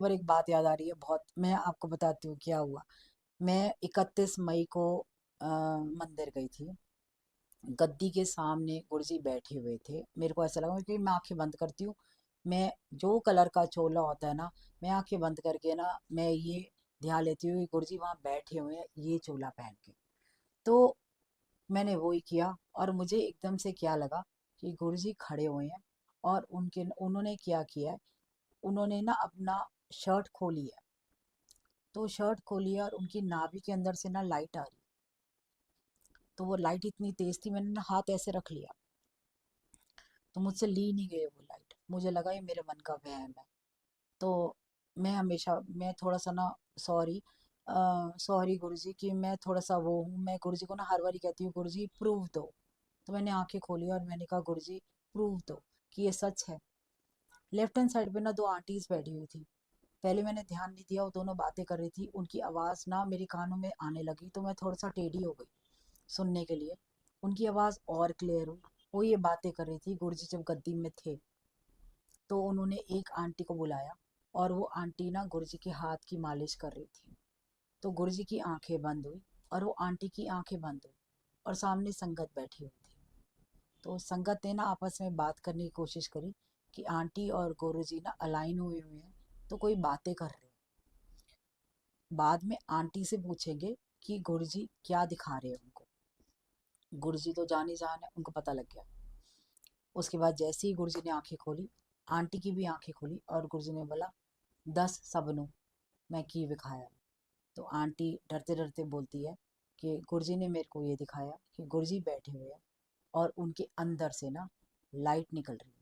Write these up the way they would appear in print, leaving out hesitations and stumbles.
और एक बात याद आ रही है बहुत, मैं आपको बताती हूँ क्या हुआ। मैं 31 मई को मंदिर गई थी। गद्दी के सामने गुरुजी बैठे हुए थे। मेरे को ऐसा लगा कि मैं आंखें बंद करती हूँ, मैं जो कलर का चोला होता है ना, मैं आंखें बंद करके ना मैं ये ध्यान लेती हूँ कि गुरुजी वहाँ बैठे हुए हैं ये चोला पहन के। तो मैंने वो ही किया और मुझे एकदम से क्या लगा कि गुरुजी खड़े हुए हैं और उनके उन्होंने क्या किया है, उन्होंने ना अपना शर्ट खोली है। तो शर्ट खोली है और उनकी नाभि के अंदर से ना लाइट आ रही। तो वो लाइट इतनी तेज थी, मैंने ना हाथ ऐसे रख लिया, तो मुझसे ली नहीं गई वो लाइट। मुझे लगा ये मेरे मन का वहम है। तो मैं थोड़ा सा ना, सॉरी, सॉरी गुरुजी कि मैं थोड़ा सा वो हूँ। मैं गुरुजी को ना हर बारी कहती हूँ गुरुजी प्रूफ दो। तो मैंने आंखें खोली और मैंने कहा गुरुजी प्रूफ दो कि ये सच है। लेफ्ट हैंड साइड पे ना दो आंटीज बैठी हुई थी। पहले मैंने ध्यान नहीं दिया, वो दोनों बातें कर रही थी, उनकी आवाज़ ना मेरे कानों में आने लगी, तो मैं थोड़ा सा टेढ़ी हो गई सुनने के लिए। उनकी आवाज़ और क्लियर हुई। वो ये बातें कर रही थी गुरुजी जब गद्दी में थे। तो उन्होंने एक आंटी को बुलाया और वो आंटी ना गुरुजी के हाथ की मालिश कर रही थी। तो गुरुजी की आंखें बंद हुई और वो आंटी की आंखें बंद हुई और सामने संगत बैठी हुई थी। तो संगत ने ना आपस में बात करने की कोशिश करी कि आंटी और गुरुजी ना अलाइन हुए हुए हैं, तो कोई बातें कर रहे हैं। बाद में आंटी से पूछेंगे कि गुरुजी क्या दिखा रहे हैं उनको। गुरुजी तो जान ही जान है, उनको पता लग गया। उसके बाद जैसे ही गुरुजी ने आंखें खोली, आंटी की भी आंखें खोली और गुरुजी ने बोला, 10 सबनों मैं की विखाया। तो आंटी डरते डरते बोलती है कि गुरुजी ने मेरे को ये दिखाया कि गुरुजी बैठे हुए हैं और उनके अंदर से ना लाइट निकल रही है,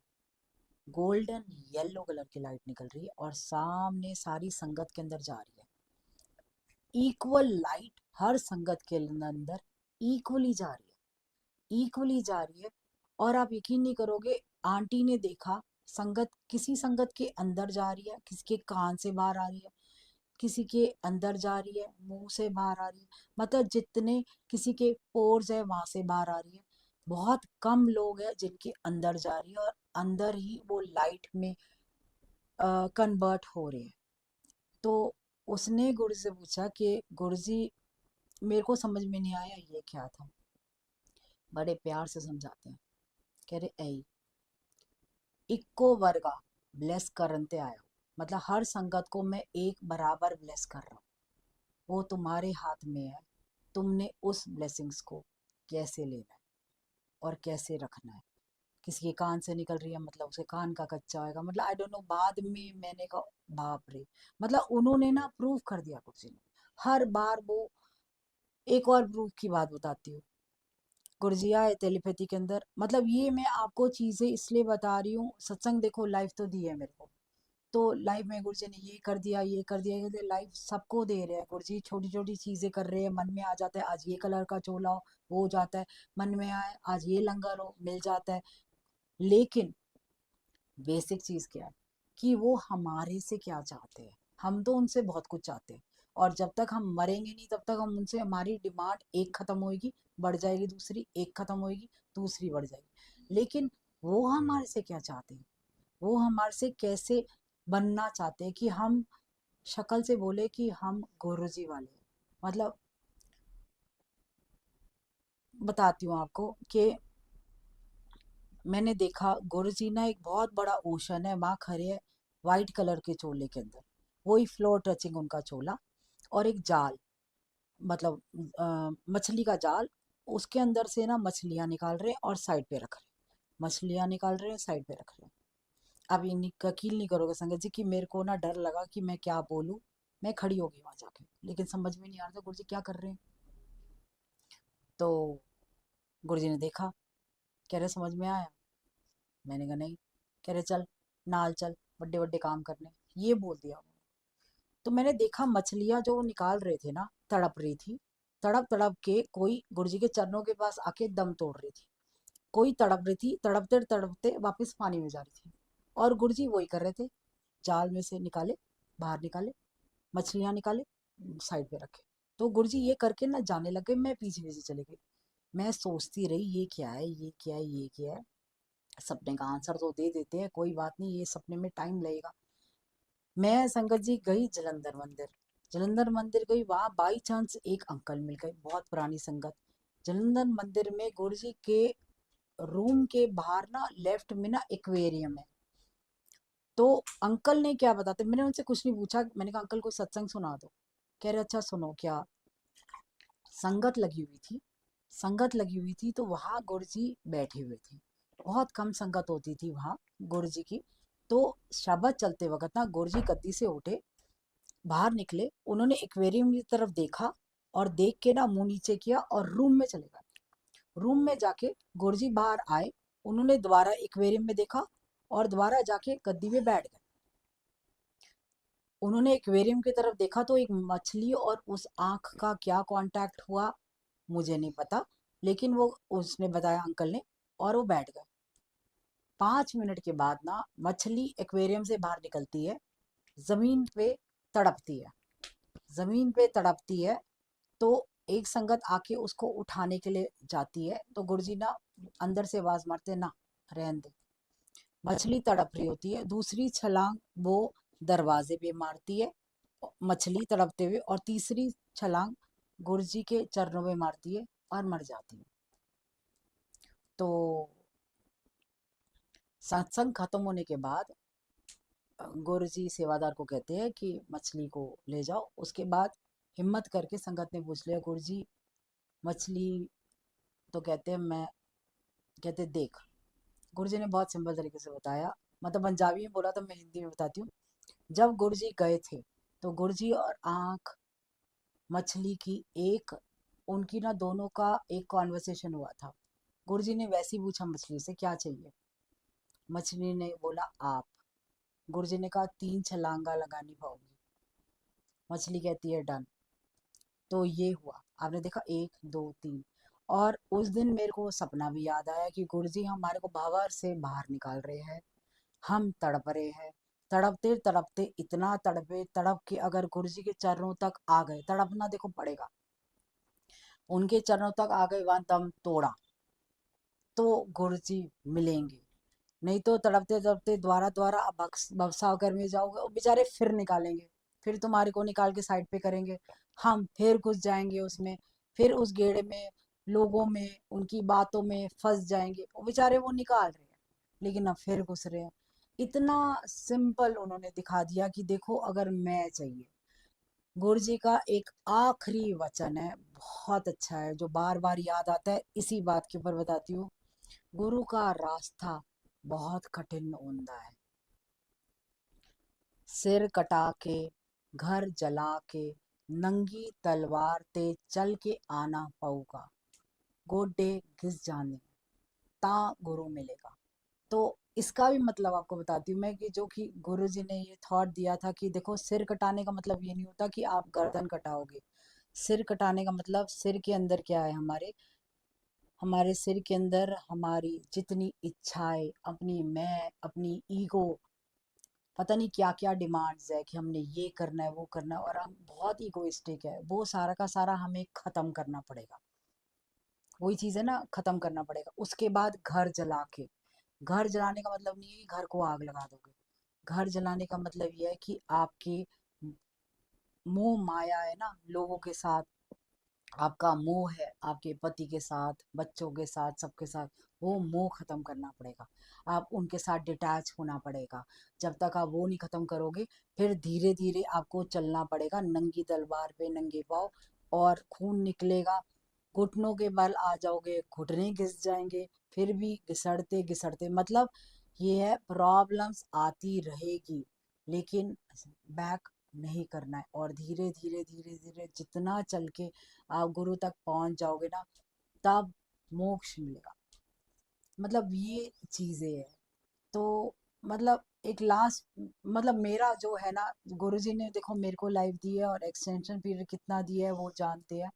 गोल्डन येलो कलर की लाइट निकल रही है और सामने सारी संगत के अंदर जा रही है। इक्वल लाइट हर संगत के अंदर इक्वली जा रही है, इक्वली जा रही है। और आप यकीन नहीं करोगे, आंटी ने देखा संगत किसी संगत के अंदर जा रही है, किसी के कान से बाहर आ रही है, किसी के अंदर जा रही है, मुंह से बाहर आ रही है। मतलब जितने किसी के पोर्स है वहां से बाहर आ रही है। बहुत कम लोग हैं जिनके अंदर जा रही है और अंदर ही वो लाइट में कन्वर्ट हो रहे हैं। तो उसने गुरु से पूछा कि गुरुजी मेरे को समझ में नहीं आया ये क्या था। बड़े प्यार से समझाते हैं, कह रहे ऐ इक्को वर्गा ब्लेस करते आया हूँ। मतलब हर संगत को मैं एक बराबर ब्लेस कर रहा हूँ। वो तुम्हारे हाथ में है, तुमने उस ब्लेसिंग्स को कैसे लेना है और कैसे रखना है। किसी के कान से निकल रही है मतलब उसके कान का कच्चा होएगा, मतलब आई डोंट नो। बाद में मैंने कहा बाप रे, मतलब उन्होंने ना प्रूव कर दिया कुछ ने। हर बार वो, एक और प्रूफ की बात बताती हूँ। गुरजिया है टेलीपैथी के अंदर, मतलब ये मैं आपको चीजें इसलिए बता रही हूँ। सत्संग देखो लाइफ तो दी है मेरे को, तो लाइफ में गुरुजी ने ये कर दिया ये कर दिया, ये लाइफ सबको दे रहे हैं। गुरुजी छोटी छोटी चीजें कर रहे हैं, मन में आ जाता है आज ये कलर का चोला हो, वो हो जाता है। मन में आए आज ये लंगर हो, मिल जाता है। लेकिन बेसिक चीज क्या है कि वो हमारे से क्या चाहते हैं। हम तो उनसे बहुत कुछ चाहते हैं और जब तक हम मरेंगे नहीं तब तक हम उनसे, हमारी डिमांड एक खत्म होएगी बढ़ जाएगी, दूसरी एक खत्म होएगी दूसरी बढ़ जाएगी। लेकिन वो हमारे से क्या चाहते हैं, वो हमारे से कैसे बनना चाहते हैं कि हम शक्ल से बोले कि हम गुरुजी वाले हैं। मतलब बताती हूँ आपको कि मैंने देखा गुरुजी ना एक बहुत बड़ा ओशन है वहाँ खड़े है, वाइट कलर के चोले के अंदर, वही फ्लोर टचिंग उनका चोला और एक जाल, मतलब मछली का जाल। उसके अंदर से ना मछलियां निकाल रहे हैं और साइड पे रख रहे हैं, मछलियां निकाल रहे हैं साइड पे रख रहे हैं। अब ये यकीन नहीं करोगे संगत जी कि मेरे को ना डर लगा कि मैं क्या बोलूं। मैं खड़ी हो गई वहां जाके, लेकिन समझ में नहीं आ रहा था गुरुजी क्या कर रहे हैं। तो गुरुजी ने देखा, कह रहे समझ में आया। मैंने कहा नहीं। कह रहे चल नाल चल बड़े बड़े काम करने, ये बोल दिया उन्होंने। तो मैंने देखा मछलियां जो वो निकाल रहे थे ना तड़प रही थी, तड़प तड़प के कोई गुरुजी के चरणों के पास आके दम तोड़ रही थी, कोई तड़प रही थी, तड़पते तड़पते वापस पानी में जा रही थी। और गुरुजी वही कर रहे थे, जाल में से निकाले, बाहर निकाले, मछलियां निकाले, साइड पे रखे। तो गुरुजी ये करके ना जाने लग गए, मैं पीछे पीछे चली गई। मैं सोचती रही ये क्या है ये क्या है ये क्या है। सपने का आंसर तो दे देते हैं, कोई बात नहीं, ये सपने में टाइम लगेगा। मैं संगत जी गई जलंधर मंदिर। जलंधर मंदिर गई, वहां बाई चांस एक अंकल मिल गए, बहुत पुरानी संगत। जलंधर मंदिर में गुरु जी के रूम के बाहर ना लेफ्ट में ना एक्वेरियम है। तो अंकल ने क्या बताते, मैंने उनसे कुछ नहीं पूछा, मैंने कहा अंकल को सत्संग सुना दो। कह रहे अच्छा सुनो क्या। संगत लगी हुई थी, संगत लगी हुई थी तो वहां गुरुजी बैठे हुए थे। बहुत कम संगत होती थी वहां गुरुजी की। तो शब्द चलते वक्त ना गुरुजी गद्दी से उठे, बाहर निकले, उन्होंने एक्वेरियम की तरफ देखा और देख के ना मुंह नीचे किया और रूम में चले गए। रूम में जाके गुरुजी बाहर आए, उन्होंने दोबारा एक्वेरियम में देखा और दोबारा जाके गद्दी में बैठ गए। उन्होंने एक्वेरियम की तरफ देखा तो एक मछली और उस आंख का क्या कांटेक्ट हुआ मुझे नहीं पता, लेकिन वो उसने बताया अंकल ने, और वो बैठ गए। 5 मिनट के बाद ना मछली एक्वेरियम से बाहर निकलती है, जमीन पे तड़पती है, जमीन पे तड़पती है। तो एक संगत आके उसको उठाने के लिए जाती है तो गुरुजी ना अंदर से आवाज मारते हैं, ना रहने दे। मछली तड़प रही होती है, दूसरी छलांग वो दरवाजे पे मारती है मछली तड़पते हुए, और तीसरी छलांग गुरुजी के चरणों में मारती है और मर जाती है। तो सत्संग खत्म होने के बाद गुरुजी सेवादार को कहते हैं कि मछली को ले जाओ। उसके बाद हिम्मत करके संगत ने पूछ लिया, गुरुजी मछली, तो कहते हैं मैं, कहते देख। गुरुजी ने बहुत सिंपल तरीके से बताया, मतलब पंजाबी में बोला तो मैं हिंदी में बताती हूँ। जब गुरुजी गए थे तो गुरुजी और आंख मछली की एक, उनकी ना दोनों का एक कॉन्वर्सेशन हुआ था। गुरुजी ने वैसे ही पूछा मछली से क्या चाहिए। मछली ने बोला आप। गुरुजी ने कहा 3 छलांगा लगानी पाओगी। मछली कहती है डन। तो ये हुआ, आपने देखा 1 2 3। और उस दिन मेरे को सपना भी याद आया कि गुरुजी हमारे को भंवर से बाहर निकाल रहे हैं, हम तड़प रहे हैं। तड़पते तड़पते इतना तड़पे, तड़प के अगर गुरुजी के चरणों तक आ गए, तड़पना देखो पड़ेगा, उनके चरणों तक आ गए, वहां दम तोड़ा तो गुरुजी मिलेंगे। नहीं तो तड़पते तड़पते द्वारा द्वारा भवसागर में जाओगे, वो बेचारे फिर निकालेंगे, फिर तुम्हारे को निकाल के साइड पे करेंगे, हम फिर घुस जाएंगे उसमें, फिर उस गेड़े में, लोगों में, उनकी बातों में फंस जाएंगे। वो बेचारे वो निकाल रहे हैं लेकिन अब फिर घुस रहे हैं। इतना सिंपल उन्होंने दिखा दिया कि देखो अगर मैं चाहिए। गुरु जी का एक आखिरी वचन है, बहुत अच्छा है, जो बार बार याद आता है, इसी बात के ऊपर बताती हूँ। गुरु का रास्ता बहुत कठिन होता है, सिर कटा के, घर जला के, नंगी तलवार ते चल के आना पऊगा, गोडे घिस जाने ता गुरु मिलेगा। तो इसका भी मतलब आपको बताती हूँ मैं, कि जो कि गुरु जी ने ये थॉट दिया था कि देखो सिर कटाने का मतलब ये नहीं होता कि आप गर्दन कटाओगे। सिर कटाने का मतलब, सिर के अंदर क्या है हमारे, हमारे सिर के अंदर हमारी जितनी इच्छाएं, अपनी मैं, अपनी ईगो, पता नहीं क्या क्या डिमांड्स है कि हमने ये करना है वो करना है, और हम बहुत ईगोइस्टिक है, वो सारा का सारा हमें खत्म करना पड़ेगा। वही चीज है ना, खत्म करना पड़ेगा। उसके बाद घर जला के, घर जलाने का मतलब नहीं है कि घर को आग लगा दोगे। घर जलाने का मतलब यह है कि आपके मोह माया है ना लोगों के साथ, आपका मोह है आपके पति के साथ, बच्चों के साथ, सबके साथ, वो मोह खत्म करना पड़ेगा। आप उनके साथ डिटैच होना पड़ेगा। जब तक आप वो नहीं खत्म करोगे, फिर धीरे धीरे आपको चलना पड़ेगा नंगी तलवार पे नंगे पाँव, और खून निकलेगा, घुटनों के बल आ जाओगे, घुटने घिस जाएंगे, फिर भी घिसड़ते घिसड़ते, मतलब ये है, प्रॉब्लम्स आती रहेगी लेकिन बैक नहीं करना है, और धीरे धीरे धीरे धीरे जितना चल के आप गुरु तक पहुंच जाओगे ना, तब मोक्ष मिलेगा। मतलब ये चीजें हैं। तो मतलब एक लास्ट, मतलब मेरा जो है ना, गुरुजी ने देखो मेरे को लाइफ दी है और एक्सटेंशन पीरियड कितना दिया है वो जानते हैं।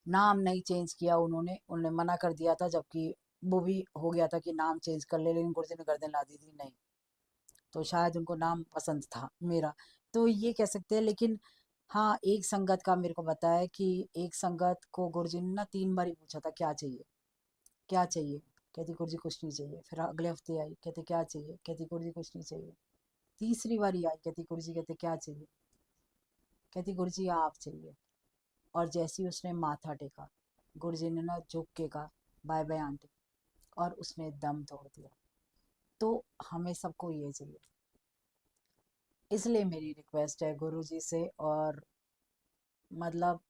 नाम नहीं चेंज किया उन्होंने, उन्होंने मना कर दिया था, जबकि वो भी हो गया था कि नाम चेंज कर ले, लेकिन गुरुजी ने गर्दन ला दी थी नहीं। तो शायद उनको नाम पसंद था मेरा, तो ये कह सकते हैं। लेकिन हाँ, एक संगत का मेरे को पता है कि एक संगत को गुरुजी ने ना 3 बार ही पूछा था क्या चाहिए, क्या चाहिए। कहती गुरुजी कुछ नहीं चाहिए। फिर अगले हफ्ते आई, कहते क्या चाहिए, कहती गुरुजी कुछ नहीं चाहिए। तीसरी बारी आई, कहती गुरुजी, कहते क्या चाहिए? कहती गुरुजी आप चाहिए। और जैसे ही उसने माथा टेका, गुरुजी ने ना झुक के कहा बाय बाय आंटी, और उसने दम तोड़ दिया। तो हमें सबको ये चाहिए, इसलिए मेरी रिक्वेस्ट है गुरुजी से, और मतलब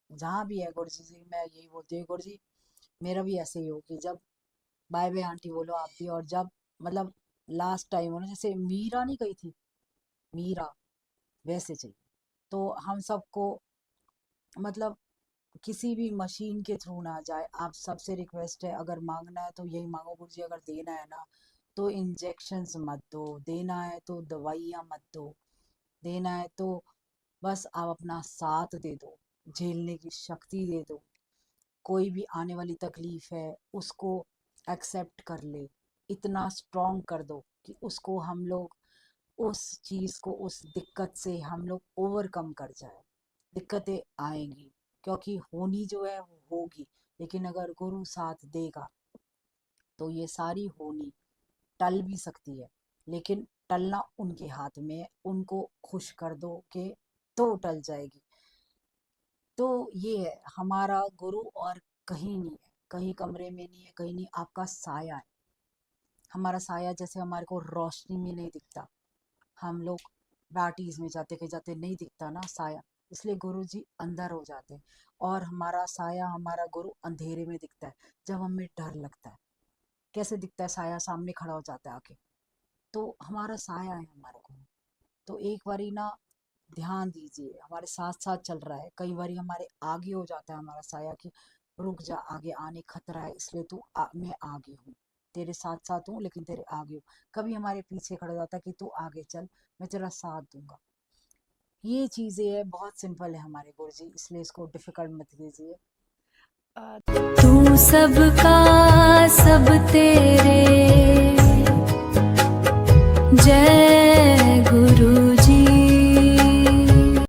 जहाँ भी है गुरुजी से मैं यही बोलती हूँ, गुरुजी मेरा भी ऐसे ही हो कि जब बाय बाय आंटी बोलो आप भी, और जब मतलब लास्ट टाइम हो ना, जैसे मीरा नहीं गई थी, मीरा वैसे चाहिए। तो हम सबको मतलब किसी भी मशीन के थ्रू ना जाए, आप सबसे रिक्वेस्ट है, अगर मांगना है तो यही मांगो गुरुजी, अगर देना है ना तो इंजेक्शंस मत दो, देना है तो दवाइयाँ मत दो, देना है तो बस आप अपना साथ दे दो, झेलने की शक्ति दे दो। कोई भी आने वाली तकलीफ है उसको एक्सेप्ट कर ले, इतना स्ट्रॉन्ग कर दो कि उसको हम लोग उस चीज़ को, उस दिक्कत से हम लोग ओवरकम कर जाए। दिक्कतें आएंगी, क्योंकि होनी जो है वो होगी, लेकिन अगर गुरु साथ देगा तो ये सारी होनी टल भी सकती है, लेकिन टलना उनके हाथ में है, उनको खुश कर दो कि तो टल जाएगी। तो ये है हमारा गुरु, और कहीं नहीं है, कहीं कमरे में नहीं है, कहीं नहीं, आपका साया है। हमारा साया जैसे हमारे को रोशनी में नहीं दिखता, हम लोग पार्टीज में जाते कहीं जाते नहीं दिखता ना साया, इसलिए गुरु जी अंदर हो जाते हैं। और हमारा साया, हमारा गुरु अंधेरे में दिखता है, जब हमें डर लगता है। कैसे दिखता है? साया सामने खड़ा हो जाता है आके, तो हमारा साया है हमारा गुरु। तो एक बारी ना ध्यान दीजिए, हमारे साथ साथ चल रहा है, कई बारी हमारे आगे हो जाता है हमारा साया कि रुक जा, आगे आने खतरा है, इसलिए मैं आगे हूँ, तेरे साथ साथ हूँ लेकिन तेरे आगे हूँ। कभी हमारे पीछे खड़ा हो जाता है कि तू आगे चल, मैं तेरा साथ दूंगा। ये चीज़ें है, बहुत सिंपल है हमारे गुरुजी, इसलिए इसको डिफिकल्ट मत कीजिए। तू सबका सब तेरे जय